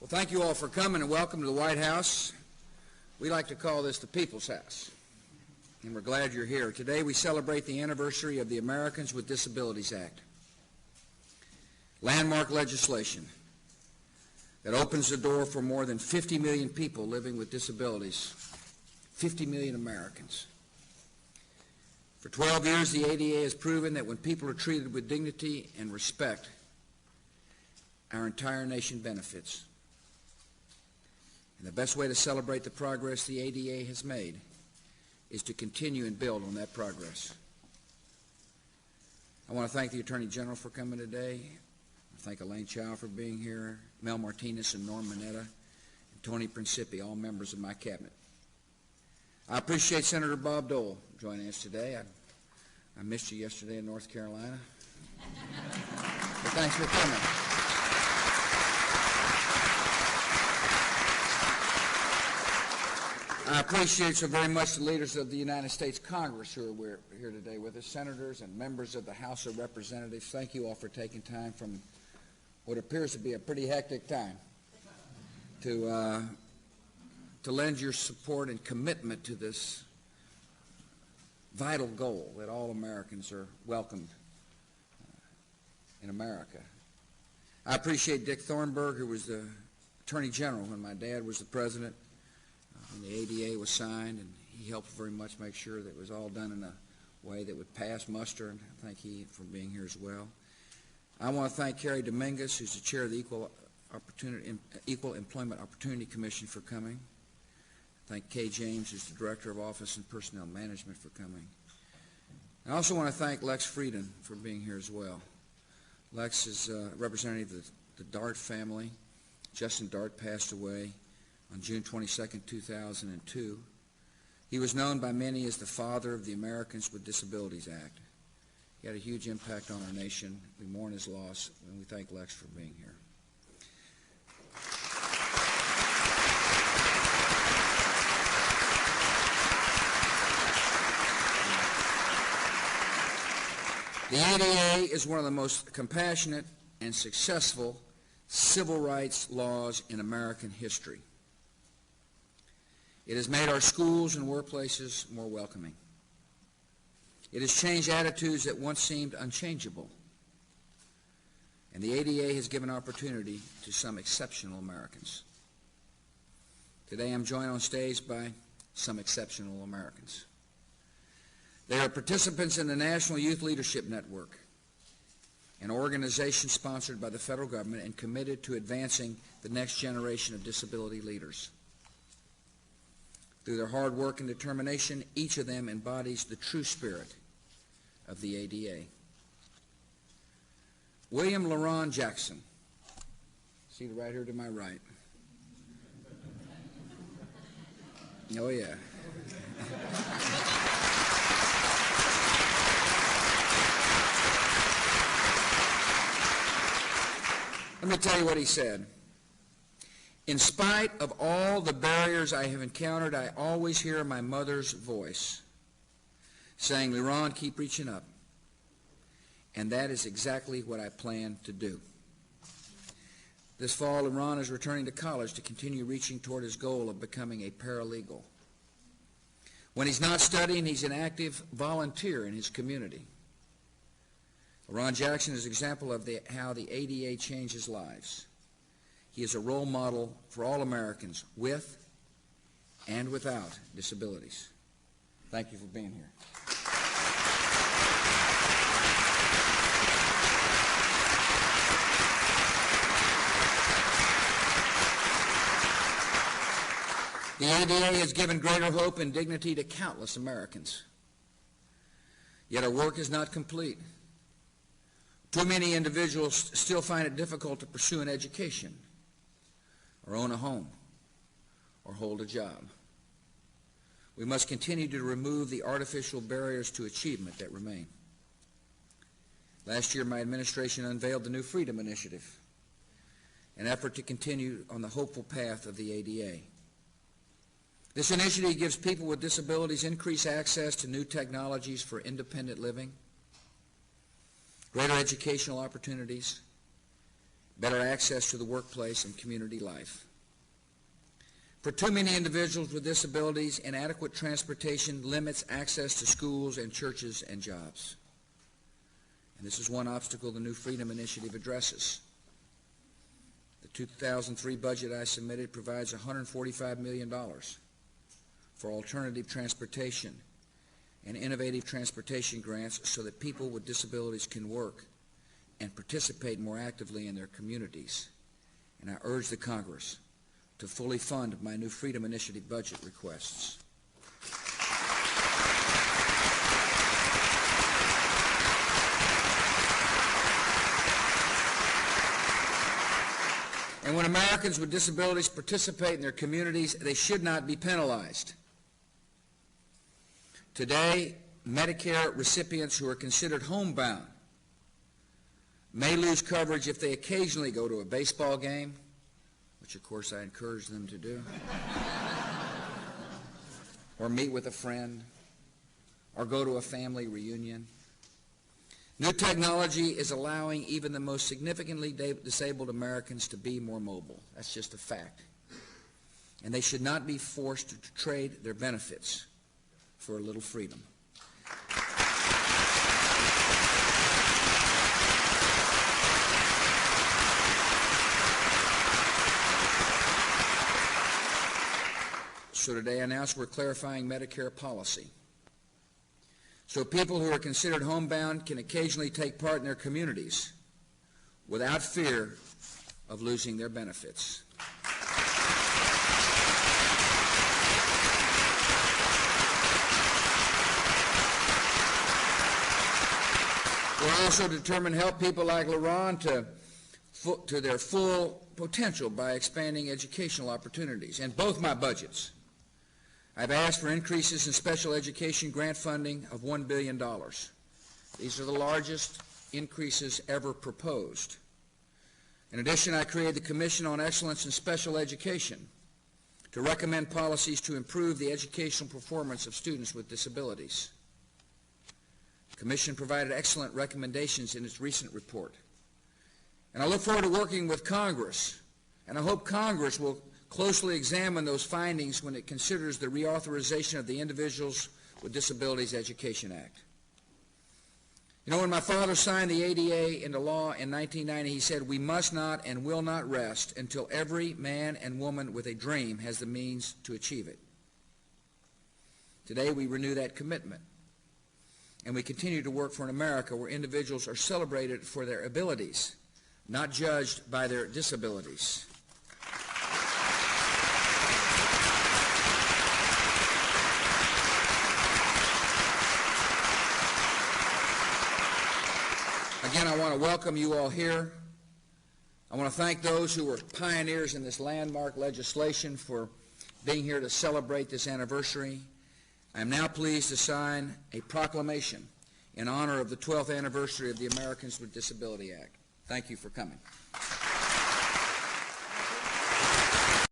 Well, thank you all for coming and welcome to the White House. We like to call this the People's House, and we're glad you're here. Today we celebrate the anniversary of the Americans with Disabilities Act, landmark legislation that opens the door for more than 50 million people living with disabilities, 50 million Americans. For 12 years, the ADA has proven that when people are treated with dignity and respect, our entire nation benefits. And the best way to celebrate the progress the ADA has made is to continue and build on that progress. I want to thank the Attorney General for coming today. I thank Elaine Chao for being here, Mel Martinez and Norm Mineta, and Tony Principi, all members of my cabinet. I appreciate Senator Bob Dole joining us today. I missed you yesterday in North Carolina. But thanks for coming. I appreciate so very much the leaders of the United States Congress who are here today with us, senators and members of the House of Representatives. Thank you all for taking time from what appears to be a pretty hectic time to lend your support and commitment to this vital goal that all Americans are welcomed in America. I appreciate Dick Thornburg, who was the Attorney General when my dad was the President. When the ADA was signed, and he helped very much make sure that it was all done in a way that would pass muster, and I thank he for being here as well. I want to thank Carrie Dominguez, who's the chair of the Equal Employment Opportunity Commission, for coming. Thank Kay James, who's the Director of Office and Personnel Management, for coming. I also want to thank Lex Frieden for being here as well. Lex is a representative of the Dart family. Justin Dart passed away on June 22, 2002. He was known by many as the father of the Americans with Disabilities Act. He had a huge impact on our nation. We mourn his loss, and we thank Lex for being here. The ADA is one of the most compassionate and successful civil rights laws in American history. It has made our schools and workplaces more welcoming. It has changed attitudes that once seemed unchangeable. And the ADA has given opportunity to some exceptional Americans. Today I'm joined on stage by some exceptional Americans. They are participants in the National Youth Leadership Network, an organization sponsored by the federal government and committed to advancing the next generation of disability leaders. Through their hard work and determination, each of them embodies the true spirit of the ADA. William LaRon Jackson, seated right here to my right. Oh, yeah. Let me tell you what he said. In spite of all the barriers I have encountered, I always hear my mother's voice saying, "LaRon, keep reaching up." And that is exactly what I plan to do. This fall, LaRon is returning to college to continue reaching toward his goal of becoming a paralegal. When he's not studying, he's an active volunteer in his community. LaRon Jackson is an example of how the ADA changes lives. He is a role model for all Americans with and without disabilities. Thank you for being here. The ADA has given greater hope and dignity to countless Americans. Yet our work is not complete. Too many individuals still find it difficult to pursue an education, or own a home, or hold a job. We must continue to remove the artificial barriers to achievement that remain. Last year, my administration unveiled the New Freedom Initiative, an effort to continue on the hopeful path of the ADA. This initiative gives people with disabilities increased access to new technologies for independent living, greater educational opportunities, better access to the workplace and community life. For too many individuals with disabilities, inadequate transportation limits access to schools and churches and jobs. And this is one obstacle the New Freedom Initiative addresses. The 2003 budget I submitted provides $145 million for alternative transportation and innovative transportation grants so that people with disabilities can work and participate more actively in their communities. And I urge the Congress to fully fund my New Freedom Initiative budget requests. And when Americans with disabilities participate in their communities, they should not be penalized. Today, Medicare recipients who are considered homebound may lose coverage if they occasionally go to a baseball game, which of course I encourage them to do, or meet with a friend, or go to a family reunion. New technology is allowing even the most significantly disabled Americans to be more mobile. That's just a fact. And they should not be forced to trade their benefits for a little freedom. So today I announce we're clarifying Medicare policy, so people who are considered homebound can occasionally take part in their communities without fear of losing their benefits. We're also determined to help people like LaRon to their full potential by expanding educational opportunities. In both my budgets, I've asked for increases in special education grant funding of $1 billion. These are the largest increases ever proposed. In addition, I created the Commission on Excellence in Special Education to recommend policies to improve the educational performance of students with disabilities. The Commission provided excellent recommendations in its recent report. And I look forward to working with Congress, and I hope Congress will closely examine those findings when it considers the reauthorization of the Individuals with Disabilities Education Act. You know, when my father signed the ADA into law in 1990, he said, "We must not and will not rest until every man and woman with a dream has the means to achieve it." Today, we renew that commitment, and we continue to work for an America where individuals are celebrated for their abilities, not judged by their disabilities. Again, I want to welcome you all here. I want to thank those who were pioneers in this landmark legislation for being here to celebrate this anniversary. I am now pleased to sign a proclamation in honor of the 12th anniversary of the Americans with Disability Act. Thank you for coming.